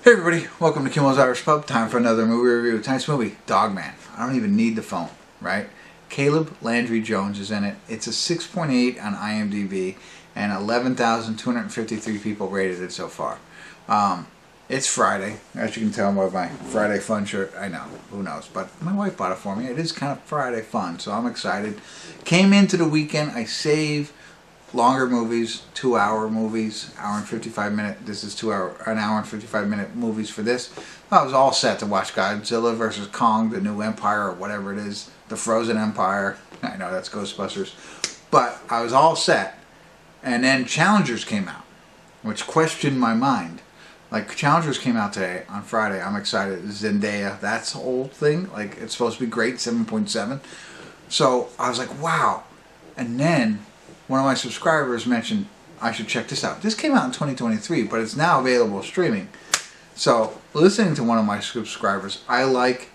Hey everybody, welcome to Kimmel's Irish Pub. Time for another movie review. Tonight's movie, Dogman. I don't even need the phone, right? Caleb Landry Jones is in it. It's a 6.8 on IMDb and 11,253 people rated it so far. It's Friday, as you can tell by my Friday Fun shirt. I know, who knows, but my wife bought it for me. It is kind of Friday fun, so I'm excited. Came into the weekend, I save longer movies, 2-hour movies, hour and 55 minute. This is an hour and 55 minute movies for this. I was all set to watch Godzilla versus Kong, the New Empire, or whatever it is, the Frozen Empire. I know that's Ghostbusters, but I was all set. And then Challengers came out, which questioned my mind. Like, Challengers came out today on Friday. I'm excited. Zendaya, that's the old thing. Like, it's supposed to be great, 7.7. So I was like, wow. And then one of my subscribers mentioned I should check this out. This came out in 2023, but it's now available streaming. So, listening to one of my subscribers, I like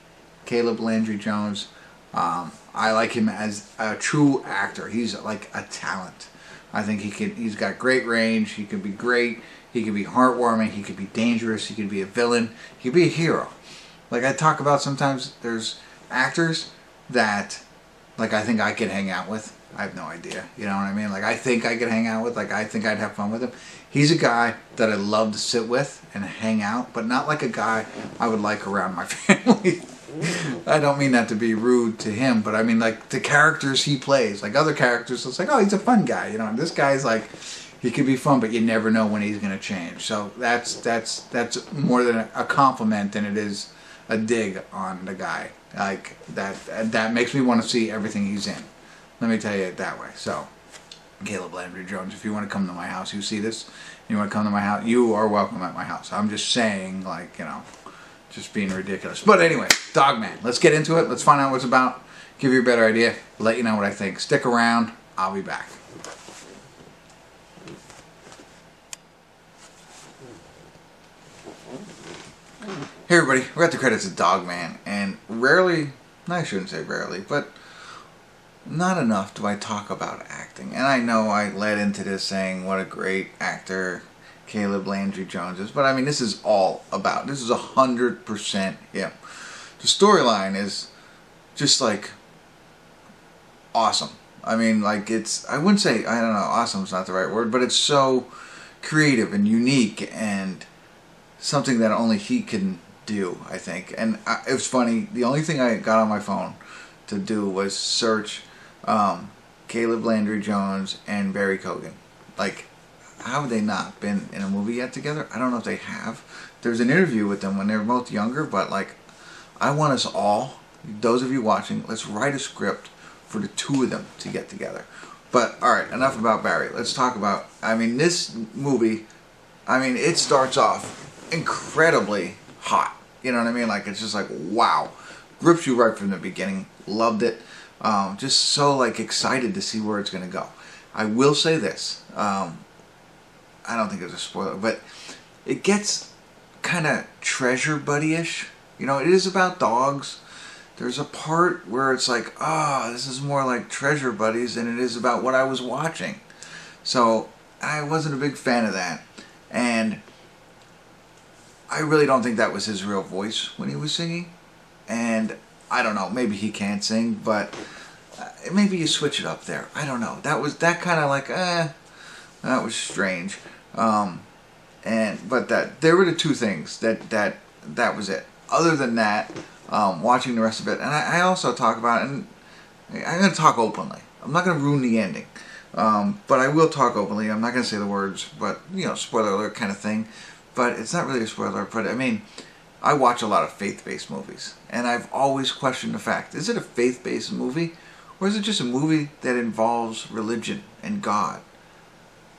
Caleb Landry Jones. I like him as a true actor. He's like a talent. I think he's got great range. He can be great. He can be heartwarming. He could be dangerous. He could be a villain. He could be a hero. Like I talk about sometimes, there's actors that, like, I think I could hang out with. I have no idea. You know what I mean? Like, I think I could hang out with. Like, I think I'd have fun with him. He's a guy that I'd love to sit with and hang out, but not like a guy I would like around my family. I don't mean that to be rude to him, but I mean, like, the characters he plays. Like, other characters, it's like, oh, he's a fun guy. You know, and this guy's like, he could be fun, but you never know when he's going to change. So that's more than a compliment than it is a dig on the guy. Like, that makes me want to see everything he's in. Let me tell you it that way. So, Caleb Landry Jones, if you want to come to my house, you see this, you want to come to my house, you are welcome at my house. I'm just saying, like, you know, just being ridiculous. But anyway, Dogman. Let's get into it. Let's find out what it's about. Give you a better idea. Let you know what I think. Stick around. I'll be back. Hey everybody, we're at the credits of Dogman, and rarely, I shouldn't say rarely, but not enough do I talk about acting. And I know I led into this saying what a great actor Caleb Landry Jones is, but I mean, this is all about, this is 100% him. The storyline is just like awesome. I mean, like, it's, I wouldn't say, I don't know, awesome is not the right word, but it's so creative and unique and something that only he can do, I think. And it was funny, the only thing I got on my phone to do was search Caleb Landry Jones and Barry Keoghan. Like, how have they not been in a movie yet together? I don't know if they have. There's an interview with them when they were both younger, but like, I want us all, those of you watching, let's write a script for the two of them to get together. But alright, enough about Barry. Let's talk about, I mean, this movie, I mean, it starts off incredibly hot. You know what I mean? Like, it's just like, wow. Grips you right from the beginning. Loved it. Just so, like, excited to see where it's going to go. I will say this. I don't think it's a spoiler, but it gets kind of treasure buddy-ish. You know, it is about dogs. There's a part where it's like, this is more like Treasure Buddies than it is about what I was watching. So, I wasn't a big fan of that. And I really don't think that was his real voice when he was singing. And I don't know, maybe he can't sing, but maybe you switch it up there. I don't know. That kind of like, that was strange. But there were the two things that was it. Other than that, watching the rest of it, and I also talk about, and I'm going to talk openly. I'm not going to ruin the ending, but I will talk openly. I'm not going to say the words, but, you know, spoiler alert kind of thing. But it's not really a spoiler, but I mean, I watch a lot of faith-based movies, and I've always questioned the fact, is it a faith-based movie, or is it just a movie that involves religion and God?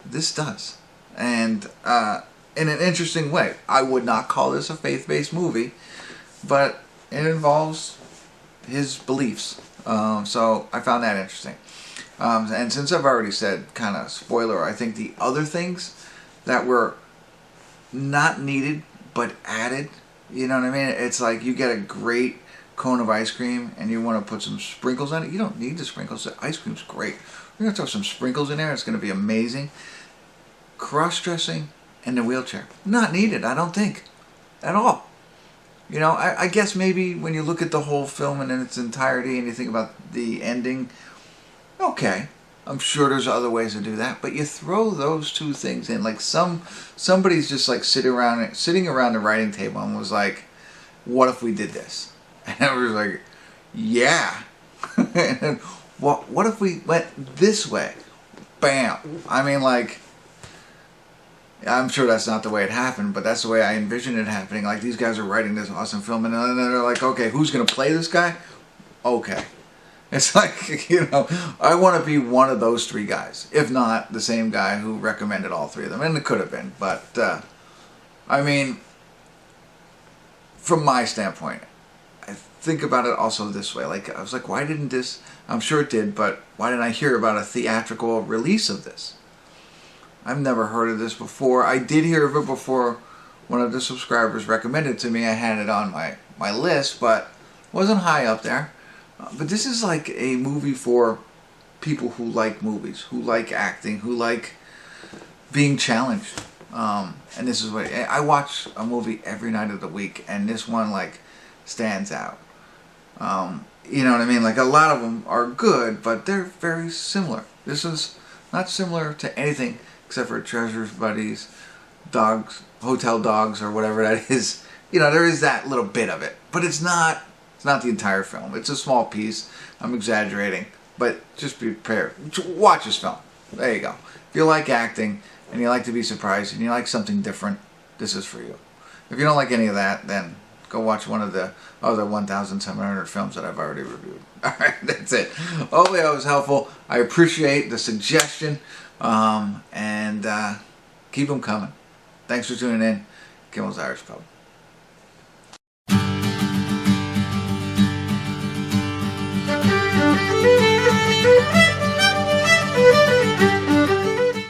This does. And in an interesting way. I would not call this a faith-based movie, but it involves his beliefs. So I found that interesting. And since I've already said, kind of spoiler, I think the other things that were not needed but added, you know what I mean? It's like you get a great cone of ice cream and you want to put some sprinkles on it. You don't need the sprinkles. The ice cream's great. We're going to throw some sprinkles in there. It's going to be amazing. Cross-dressing and the wheelchair. Not needed, I don't think. at all. You know, I guess maybe when you look at the whole film in its entirety and you think about the ending, okay, I'm sure there's other ways to do that, but you throw those two things in, like somebody's just like sitting around the writing table and was like, what if we did this? And I was like, yeah. And then, what if we went this way? Bam. I mean, like, I'm sure that's not the way it happened, but that's the way I envision it happening. Like, these guys are writing this awesome film, and then they're like, okay, who's going to play this guy? Okay. It's like, you know, I want to be one of those three guys, if not the same guy who recommended all three of them. And it could have been, but, I mean, from my standpoint, I think about it also this way. Like, I was like, why didn't this, I'm sure it did, but why didn't I hear about a theatrical release of this? I've never heard of this before. I did hear of it before one of the subscribers recommended it to me. I had it on my list, but wasn't high up there. But this is like a movie for people who like movies, who like acting, who like being challenged. And this is what I watch a movie every night of the week, and this one like stands out. You know what I mean? Like, a lot of them are good, but they're very similar. This is not similar to anything except for Treasures Buddies, Dogs, Hotel Dogs, or whatever that is. You know, there is that little bit of it, but it's not the entire film. It's a small piece. I'm exaggerating, but just be prepared. Watch this film. There you go. If you like acting and you like to be surprised and you like something different, this is for you. If you don't like any of that, then go watch one of the other 1,700 films that I've already reviewed. Alright, that's it. Hopefully that was helpful. I appreciate the suggestion. And keep them coming. Thanks for tuning in. Kimmel's Irish Pub.